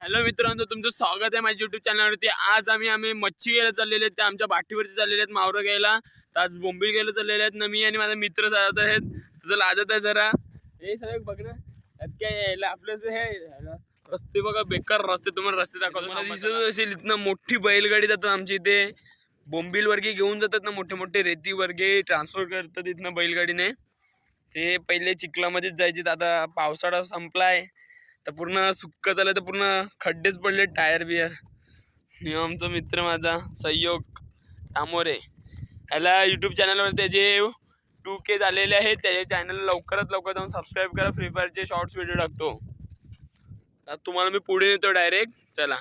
Hello मित्रांनो, तुमचं स्वागत आहे माझ्या युट्यूब चॅनलवरती। आज आम्ही मच्छी घ्यायला चाललेले आहेत, ते आमच्या बाटीवरती चाललेले आहेत मावरं घ्यायला। तर आज बोंबील घ्यायला चाललेले आहेत ना, मी आणि माझा मित्र जात आहेत। तुझं लाजत आहे जरा, हे सगळं बघ ना, काय आपलं हे रस्ते बघा, बेकार रस्ते। तुम्हाला रस्ते दाखवतो, मला दिसत असेल इथनं मोठी बैलगाडी जातात आमच्या इथे, बोंबील वर्गे घेऊन जातात ना, मोठे मोठे रेती वर्गे ट्रान्सपोर्ट करतात इथनं बैलगाडीने। ते पहिले चिखलामध्येच जायचे, आता पावसाळा संपलाय तर पूर्ण सुक्क झालं, तर पूर्ण खड्डेच पडले, टायर बियर। आमचा मित्र माझा सहयोग तामोरे, याला यूट्यूब चॅनलवर त्याचे 2K झालेले आहेत। त्याच्या चॅनल लवकरात लवकर जाऊन सबस्क्राईब करा। फ्री फायरचे शॉर्ट्स व्हिडिओ टाकतो। आता तुम्हाला मी पुढे नेतो डायरेक्ट, चला।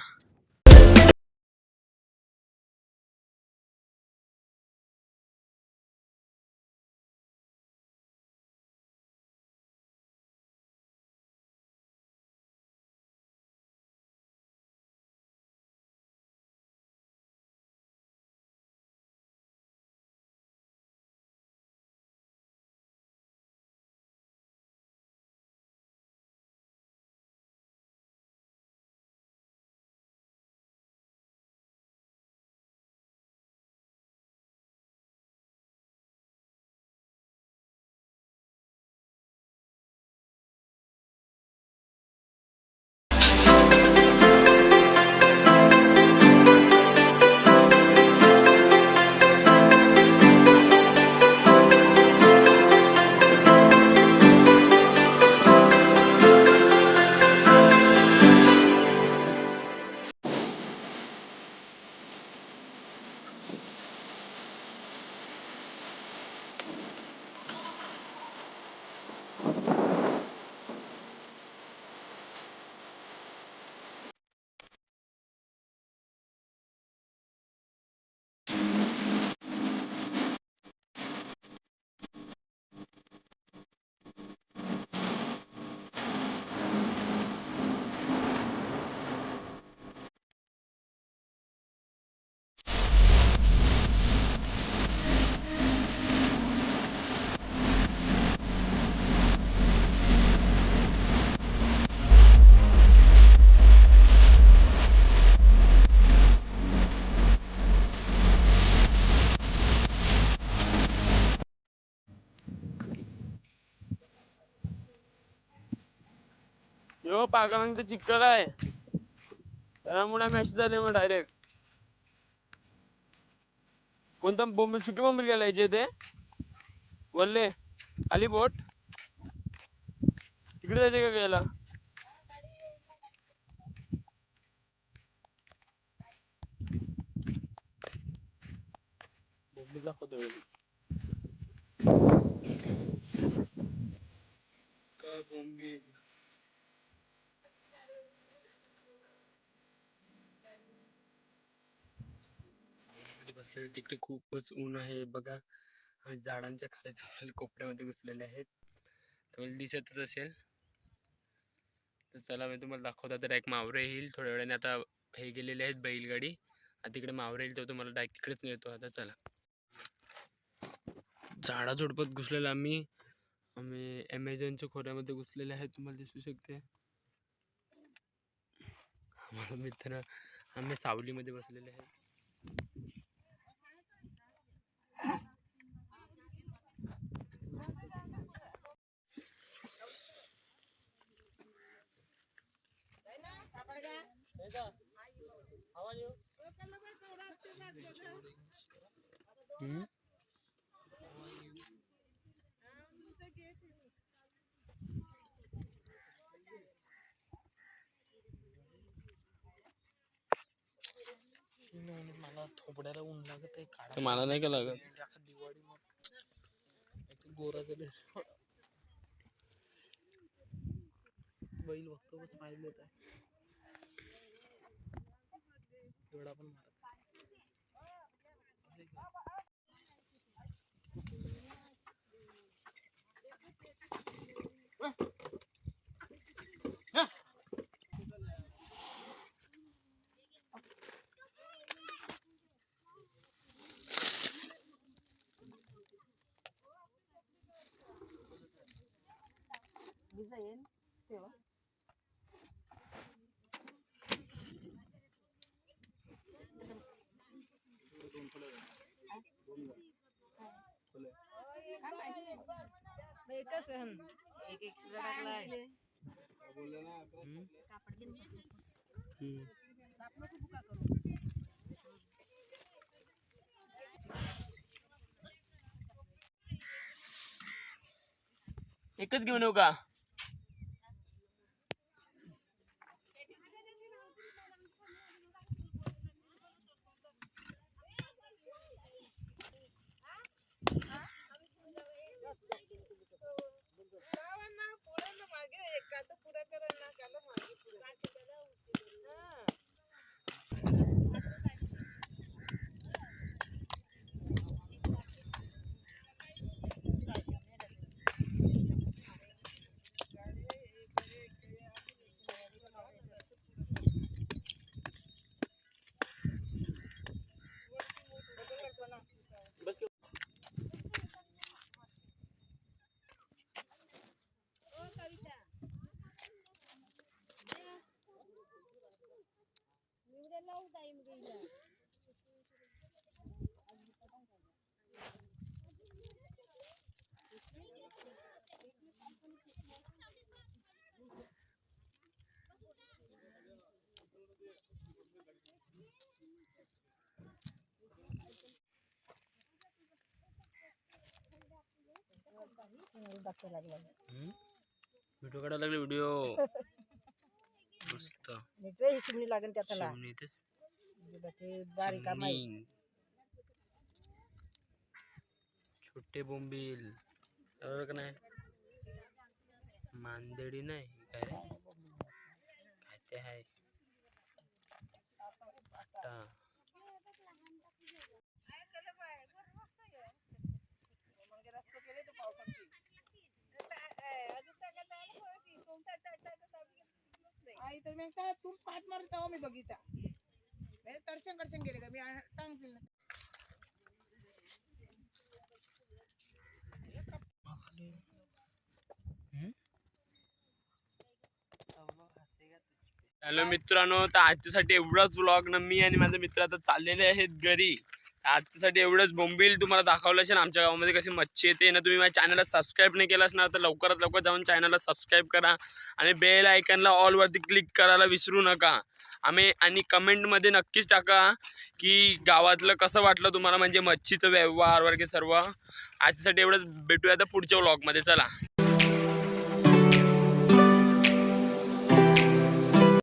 यो पागल तर चिखल आहे, त्यामुळे मॅच झाले मग डायरेक्ट। कोणता बोंबील, सुकी बोंबील घ्यायला यायचे ते वल्ले आली बोट, तिकडे जायचे का घ्यायला? बोंबील दाखवतो का बोंबील। बसलेले तिकडे खूपच ऊन आहे बघा, झाडांच्या खाली कोपऱ्यामध्ये घुसलेले आहेत, तुम्हाला दिसतच असेल। तर चला मी तुम्हाला दाखवता, तर एक मावरे येईल थोड्या वेळाने। आता हे गेलेले आहेत बैलगाडी, आता तिकडे मावरे येईल, तर तुम्हाला डायरेक्ट तिकडेच नेतो। आता चला, झाडा झुडपत घुसलेला आम्ही ॲमेझॉनच्या खोऱ्यामध्ये घुसलेले आहेत, तुम्हाला दिसू शकते। माझा मित्र आम्ही सावलीमध्ये बसलेले आहेत। मला थोबड्याला ऊन लागत आहे, मला नाही का लागत, दिवाळी गोरा झाले बैल बघतो, बस पाहिजे होत आहे एवढा पण मारत एक एक्स्ट्रा टाकलाय. एकच घेऊन येऊ का? व्हिडिओ काढायला लागले व्हिडिओ मस्त शिमणी लागेल त्याला शिवणी तेच बारीक चिमणी. छोटे बोंबील बरोबर का नाही? मांदेडी नाही काय काय ते आहे पाटा. तू पाठ मारत जाऊ मी बघिता दर्शन दर्शन गेले का मी टांगतील हॅलो मित्रांनो, तर आजच्यासाठी एवढाच व्लॉग ना. मी आणि माझे मित्र आता चाललेले आहेत घरी. आजच्यासाठी एवढंच. बोंबील तुम्हाला दाखवलं असेल आमच्या गावामध्ये कशी मच्छी येते ना. तुम्ही माझ्या चॅनलला सबस्क्राईब नाही केलं असणार तर लवकरात लवकर जाऊन चॅनलला सबस्क्राईब करा आणि बेल आयकॉनला ऑलवरती क्लिक करायला विसरू नका. आणि कमेंटमध्ये नक्कीच टाका की गावातलं कसं वाटलं तुम्हाला, म्हणजे मच्छीचं व्यवहार वगैरे सर्व. आजच्यासाठी एवढंच. भेटूया आता पुढच्या व्लॉगमध्ये. चला.